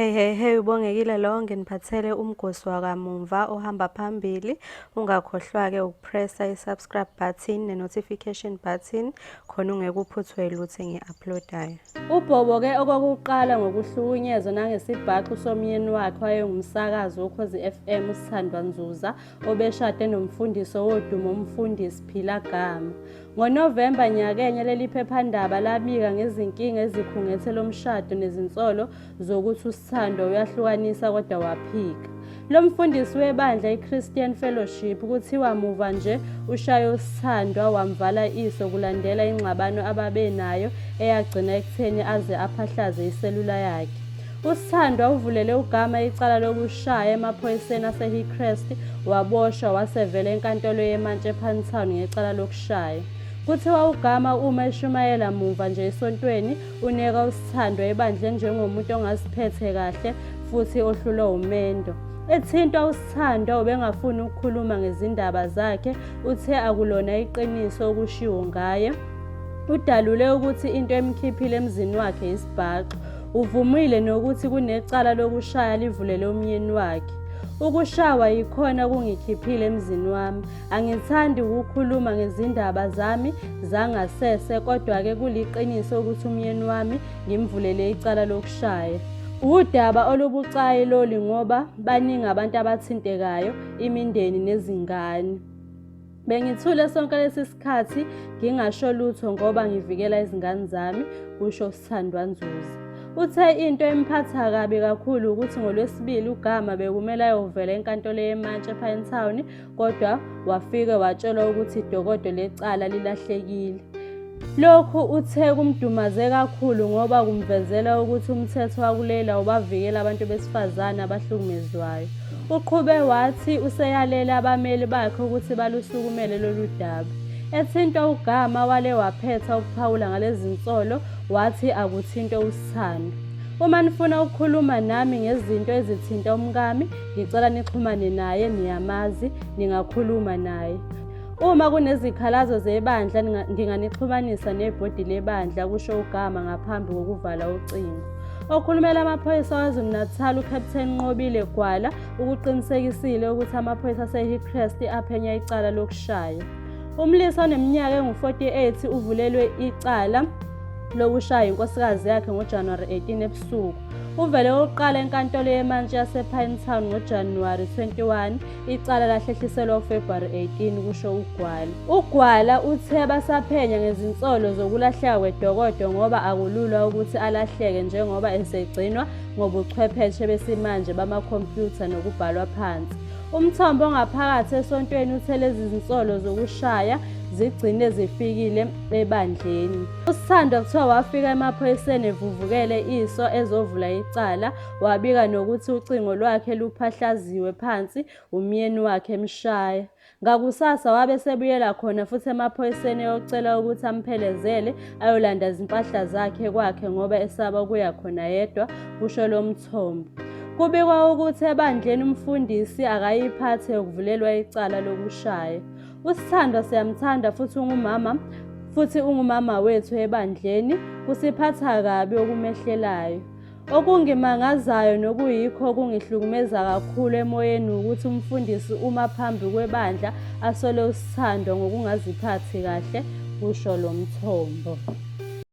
Hey, ubongekile lo nginiphathele umgosi wakamuva ohamba phambili. Ungakhohlwa-ke ukupressa i-subscribe button ne-notification button khona ungeke uphuthwe lutho engi-uploadayo. UBhobo-ke okokuqala ngokuhlukunyezwa nangesibhaxu somyeni wakhe wayengumsakazi woKhozi FM uSithandwa Nzuza obeshade nomfundisi wodumo umfundisi Philagama. NgoNovemba nyakenye leli phephandaba labika ngezinkinga ezikhungethe lo mshado nezinsolo zokuthi uSithandwa uyahlukanisa kodwa waphika. Lo mfundisi webandla iChristian Fellowship kuthiwa muva nje ushaye uSithandwa wamvala iso kulandela ingxabano ababenayo eyagcina ekutheni aze aphahlaze iselula yakhe. uSithandwa uvulele uGama icala lokushaya emaphoyiseni aseHillcrest waboshwa wasevela enkantolo yeMantshi ePantown ngecala lokushaya. Kuthiwa uGama uma eshumayela muva nje esontweni uneka uSithandwa ebandleni njengomuntu ongaziphethe kahle futhi ohlulwa umendo. Ethintwa uSithandwa ubengafuni ukukhuluma ngezindaba zakhe, uthe akulona iqiniso okushiwo ngaye. Udalule ukuthi into emkhiphile emzini wakhe isibhaxu. Uvumile nokuthi kunecala lokushaya livulele umyeni wakhe. Ukushawa yikhona kungikhiphile emzini wami. Angithandi ukukhuluma ngezindaba zami zangasese, kodwa-ke kuliqiniso ukuthi umyeni wami ngimvulele icala lokushaya. Udaba olubucayi loli ngoba baningi abantu abathintekayo, imindeni nezingane. Bengithule sonke lesi sikhathi ngingasho lutho ngoba ngivikela izingane zami, kusho uSithandwa Nzuza. Uthe into emphatha kabi kakhulu ukuthi ngoLwesibili uGama bekumele ayovela enkantolo yeMantshi ePinetown, kodwa wafike watshelwa ukuthi idokodo lecala lilahlekile. Lokhu uthe kumdumaze kakhulu ngoba kumvezela ukuthi umthetho wakulela ubavikela abantu besifazane abahlukumezwayo. Uqhube wathi useyalele abameli bakhe ukuthi balusukumele lolu daba. Ethintwa uGama wale waphetha ukuphawula ngalezi zinsolo, wathi akuthinte uSithandwa. Uma nifuna ukukhuluma nami ngezinto ezithinta umkami, ngicela nixhumane naye, niyamazi, ningakhuluma naye. Uma kunezikhalazo zebandla nginganixhumanisa nebhodi lebandla, kusho uGama ngaphambi kokuvala ucingo. Okhulumela amaphoyisa waZulu-Natal uCaptain Nqobile Gwala ukuqinisekisile ukuthi amaphoyisa aseHillcrest aphenya icala lokushaya. Umlisa oneminyaka engu-48 uvulelwe icala lokushaya inkosikazi yakhe ngoJanuwari 18 ebusuku. Uvele oqala enkantolo yeMantshi yasePinetown ngoJanuwari 21, icala lahlehliselwa uFebruwari 18, kusho uGwala. UGwala uthe basaphenya ngezinsolo zokulahleka kwedokodo ngoba akulula ukuthi alahleke njengoba esegcinwa ngobuchwepheshe besimanje bamakhompyutha nokubhalwa phansi. Umthombo ongaphakathi esontweni uthe lezi zinsolo zokushaya zigcine zifikile ebandleni. uSithandwa kuthiwa wafika emaphoyiseni evuvukele iso ezovula icala, wabika nokuthi ucingo lwakhe luphahlaziwe phansi umyeni wakhe emshaya. Ngakusasa wabe sebuyela khona futhi emaphoyiseni eyocela ukuthi amphelezele ayolanda izimpahla zakhe kwakhe ngoba esaba ukuya khona yedwa, kusho lo mthombo. Kubikwa ukuthi ebandleni umfundisi akayiphathe ukuvulelwa icala lokushaya. uSithandwa siyamthanda futhi ungumama wethu ebandleni, kusiphatha kabi okumehlelayo. Okungimangazayo nokuyikho okungihlukumeza kakhulu emoyeni ukuthi umfundisi uma phambi kwebandla asole uSithandwa ngokungaziphathi kahle, kusho lo mthombo.